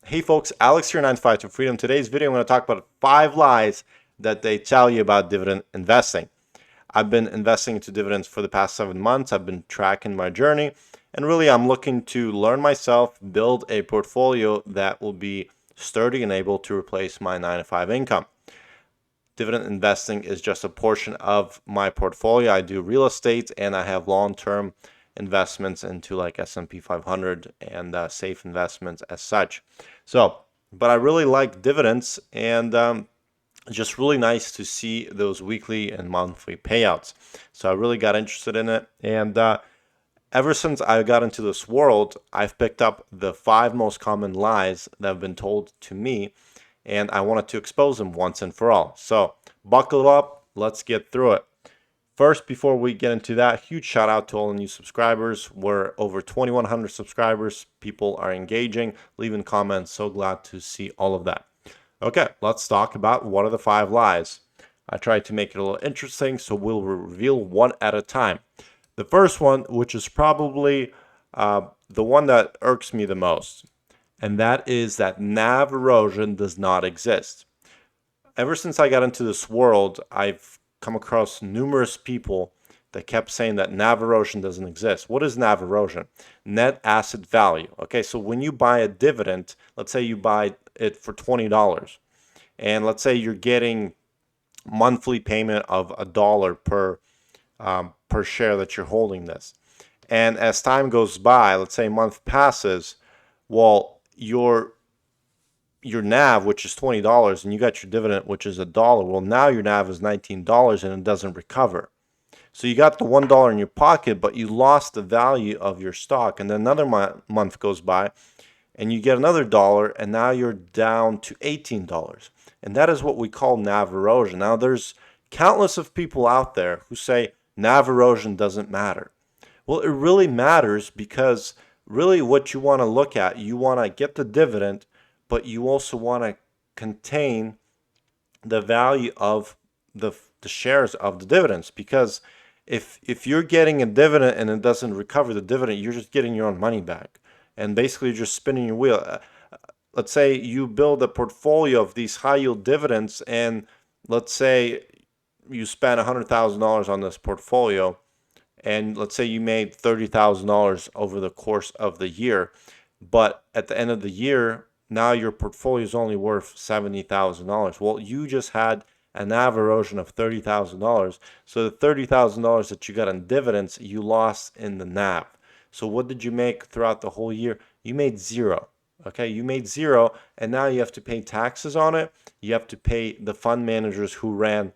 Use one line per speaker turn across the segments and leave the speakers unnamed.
Hey folks, Alex here, 9 to 5 to Freedom. Today's video, I'm going to talk about 5 lies that they tell you about dividend investing. I've been investing into dividends for the past 7 months. I've been tracking my journey, and really I'm looking to learn myself, build a portfolio that will be sturdy and able to replace my 9 to 5 income. Dividend investing is just a portion of my portfolio. I do real estate and I have long-term investments into like S&P 500 and safe investments as such. But I really like dividends, and it's just really nice to see those weekly and monthly payouts. So I really got interested in it, and ever since I got into this world, I've picked up the 5 most common lies that have been told to me, and I wanted to expose them once and for all. So buckle up, let's get through it. First, before we get into that, huge shout out to all the new subscribers. We're over 2,100 subscribers. People are engaging, leaving comments. So glad to see all of that. Okay, let's talk about what are the 5 lies. I tried to make it a little interesting, so we'll reveal one at a time. The first one, which is probably the one that irks me the most, and that is that NAV erosion does not exist. Ever since I got into this world, I've come across numerous people that kept saying that NAV erosion doesn't exist. What is NAV erosion? Net asset value. Okay, so when you buy a dividend, let's say you buy it for $20, and let's say you're getting monthly payment of $1 per share that you're holding this. And as time goes by, let's say a month passes, well, your NAV, which is $20, and you got your dividend, which is $1. Well, now your NAV is $19 and it doesn't recover. So you got the $1 in your pocket, but you lost the value of your stock. And then another month goes by, and you get another dollar, and now you're down to $18. And that is what we call NAV erosion. Now, there's countless of people out there who say NAV erosion doesn't matter. Well, it really matters, because really what you want to look at, you want to get the dividend, but you also want to contain the value of the shares of the dividends, because if you're getting a dividend and it doesn't recover the dividend, you're just getting your own money back, and basically you're just spinning your wheel. Let's say you build a portfolio of these high yield dividends, and let's say you spend $100,000 on this portfolio, and let's say you made $30,000 over the course of the year, but at the end of the year, now your portfolio is only worth $70,000. Well, you just had an NAV erosion of $30,000. So the $30,000 that you got in dividends, you lost in the NAV. So what did you make throughout the whole year? You made zero. Okay, you made zero, and now you have to pay taxes on it. You have to pay the fund managers who ran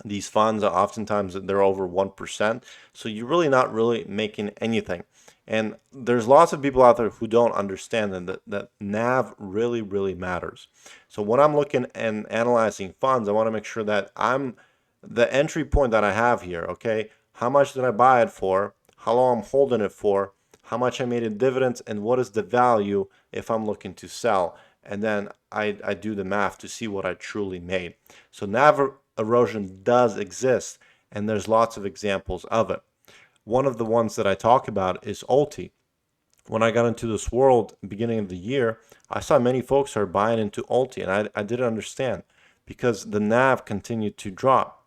these funds. Oftentimes they're over 1%. So you're really not really making anything. And there's lots of people out there who don't understand that NAV really, really matters. So when I'm looking and analyzing funds, I want to make sure that I'm the entry point that I have here. Okay, how much did I buy it for? How long I'm holding it for? How much I made in dividends? And what is the value if I'm looking to sell? And then I do the math to see what I truly made. So NAV erosion does exist, and there's lots of examples of it. One of the ones that I talk about is Ulti. When I got into this world beginning of the year, I saw many folks are buying into Ulti, and I didn't understand, because the NAV continued to drop.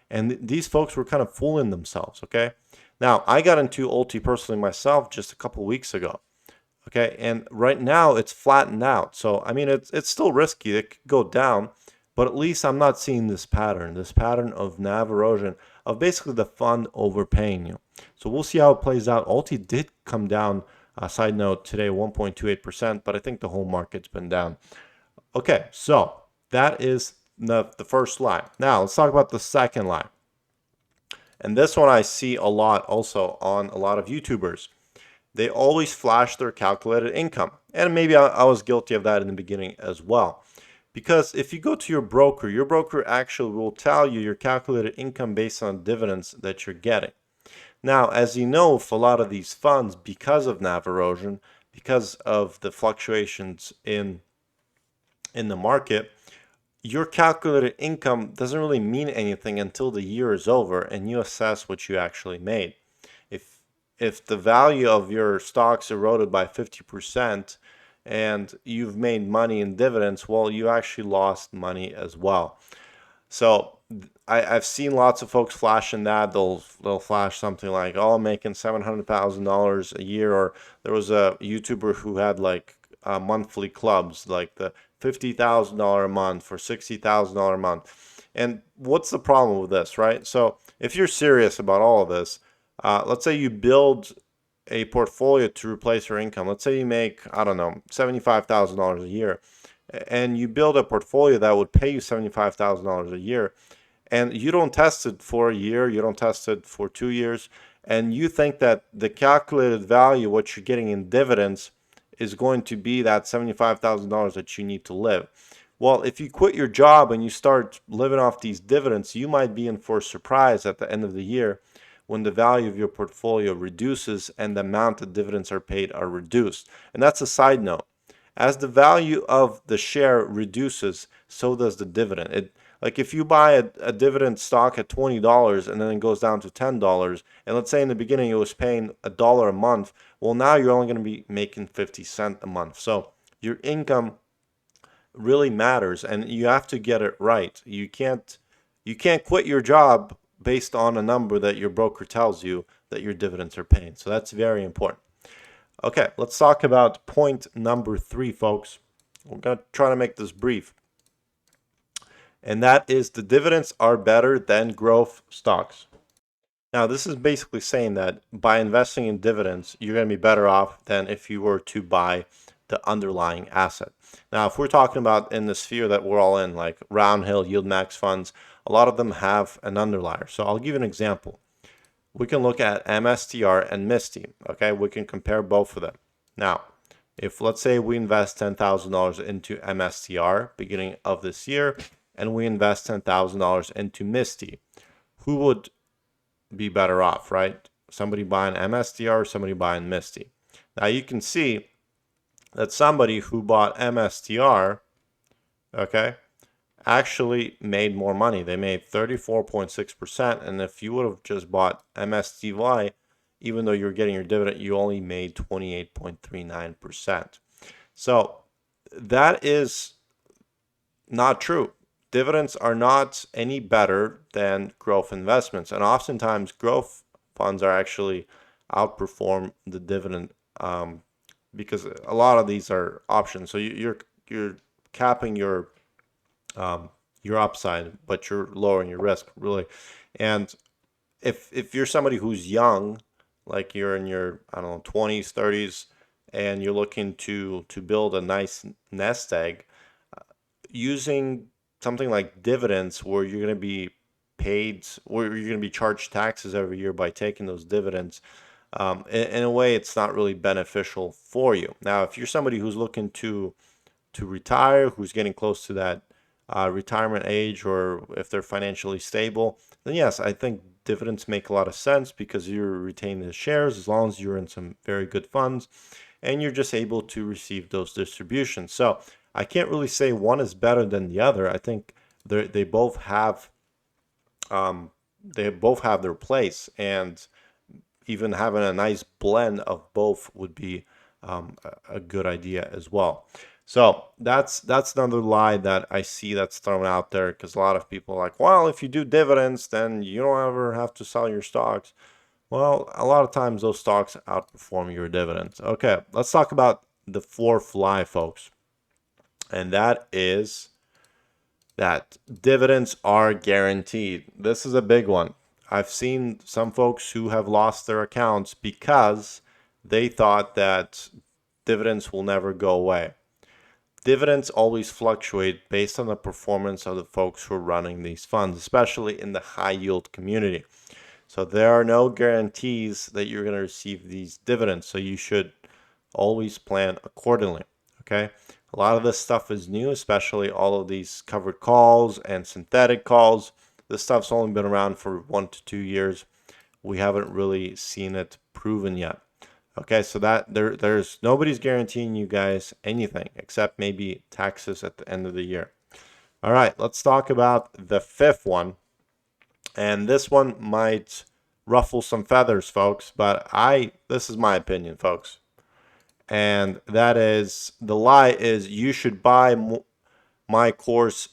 And these folks were kind of fooling themselves, okay? Now, I got into Ulti personally myself just a couple weeks ago, okay? And right now it's flattened out. So, I mean, it's still risky. It could go down, but at least I'm not seeing this pattern of NAV erosion, of basically the fund overpaying you. So we'll see how it plays out. Ulti did come down, side note, today 1.28%, but I think the whole market's been down. Okay, so that is the first lie. Now let's talk about the second lie. And this one I see a lot also on a lot of YouTubers. They always flash their calculated income. And maybe I was guilty of that in the beginning as well. Because if you go to your broker actually will tell you your calculated income based on dividends that you're getting. Now, as you know, for a lot of these funds, because of NAV erosion, because of the fluctuations in the market, your calculated income doesn't really mean anything until the year is over and you assess what you actually made. If the value of your stocks eroded by 50%, and you've made money in dividends, well, you actually lost money as well. So I've seen lots of folks flashing that. They'll flash something like, "Oh, I'm making $700,000 a year," or there was a YouTuber who had like monthly clubs, like the $50,000 a month or $60,000 a month. And what's the problem with this, right? So if you're serious about all of this, let's say you build a portfolio to replace your income. Let's say you make, I don't know, $75,000 a year, and you build a portfolio that would pay you $75,000 a year, and you don't test it for a year, you don't test it for 2 years, and you think that the calculated value, what you're getting in dividends, is going to be that $75,000 that you need to live. Well, if you quit your job and you start living off these dividends, you might be in for a surprise at the end of the year when the value of your portfolio reduces and the amount of dividends are paid are reduced. And that's a side note. As the value of the share reduces, so does the dividend. Like if you buy a dividend stock at $20 and then it goes down to $10, and let's say in the beginning it was paying $1 a month, well, now you're only going to be making 50 cents a month. So your income really matters, and you have to get it right. You can't quit your job based on a number that your broker tells you that your dividends are paying. So that's very important. Okay, let's talk about point number 3, folks. We're going to try to make this brief. And that is the dividends are better than growth stocks. Now, this is basically saying that by investing in dividends, you're going to be better off than if you were to buy the underlying asset. Now, if we're talking about in the sphere that we're all in, like round hill, yield max funds, a lot of them have an underlier. So I'll give you an example. We can look at MSTR and MISTI. Okay, we can compare both of them. Now, if let's say we invest $10,000 into MSTR beginning of this year, and we invest $10,000 into MISTI, who would be better off, right? Somebody buying MSTR or somebody buying MISTI? Now you can see that somebody who bought MSTR, okay, actually made more money. They made 34.6%, and if you would have just bought MSTY, even though you're getting your dividend, you only made 28.39%. So that is not true. Dividends are not any better than growth investments, and oftentimes growth funds are actually outperform the dividend because a lot of these are options. So you're capping your upside, but you're lowering your risk, really. And if you're somebody who's young, like you're in your, I don't know, 20s, 30s, and you're looking to build a nice nest egg, using something like dividends where you're going to be paid, where you're going to be charged taxes every year by taking those dividends, in a way, it's not really beneficial for you. Now, if you're somebody who's looking to retire, who's getting close to that retirement age, or if they're financially stable, then yes, I think dividends make a lot of sense because you're retaining the shares as long as you're in some very good funds and you're just able to receive those distributions. So I can't really say one is better than the other. I think they both have their place, and even having a nice blend of both would be a good idea as well. So that's another lie that I see that's thrown out there, because a lot of people are like, well, if you do dividends, then you don't ever have to sell your stocks. Well, a lot of times those stocks outperform your dividends. Okay, let's talk about the 4th lie, folks. And that is that dividends are guaranteed. This is a big one. I've seen some folks who have lost their accounts because they thought that dividends will never go away. Dividends always fluctuate based on the performance of the folks who are running these funds, especially in the high yield community. So there are no guarantees that you're going to receive these dividends. So you should always plan accordingly. Okay. A lot of this stuff is new, especially all of these covered calls and synthetic calls. This stuff's only been around for 1 to 2 years. We haven't really seen it proven yet. Okay, so that there's nobody's guaranteeing you guys anything except maybe taxes at the end of the year. All right, let's talk about the 5th one. And this one might ruffle some feathers, folks, but this is my opinion, folks. And that is, the lie is you should buy my course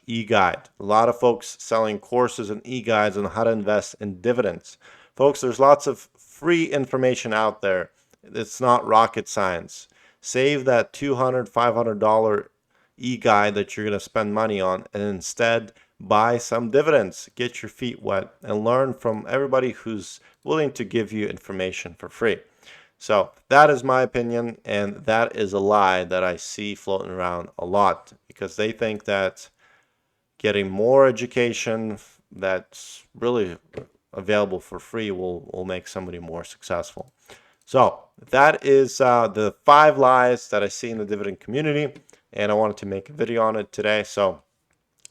/ e-guide. A lot of folks selling courses and e-guides on how to invest in dividends. Folks, there's lots of free information out there. It's not rocket science. Save that $200, $500 e-guide that you're going to spend money on, and instead buy some dividends. Get your feet wet and learn from everybody who's willing to give you information for free. So that is my opinion, and that is a lie that I see floating around a lot, because they think that getting more education that's really available for free will make somebody more successful. So that is the 5 lies that I see in the dividend community, and I wanted to make a video on it today. So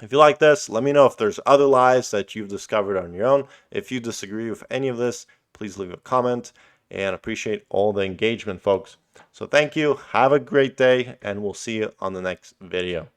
if you like this, let me know if there's other lies that you've discovered on your own. If you disagree with any of this, please leave a comment, and appreciate all the engagement, folks. So thank you, have a great day, and we'll see you on the next video.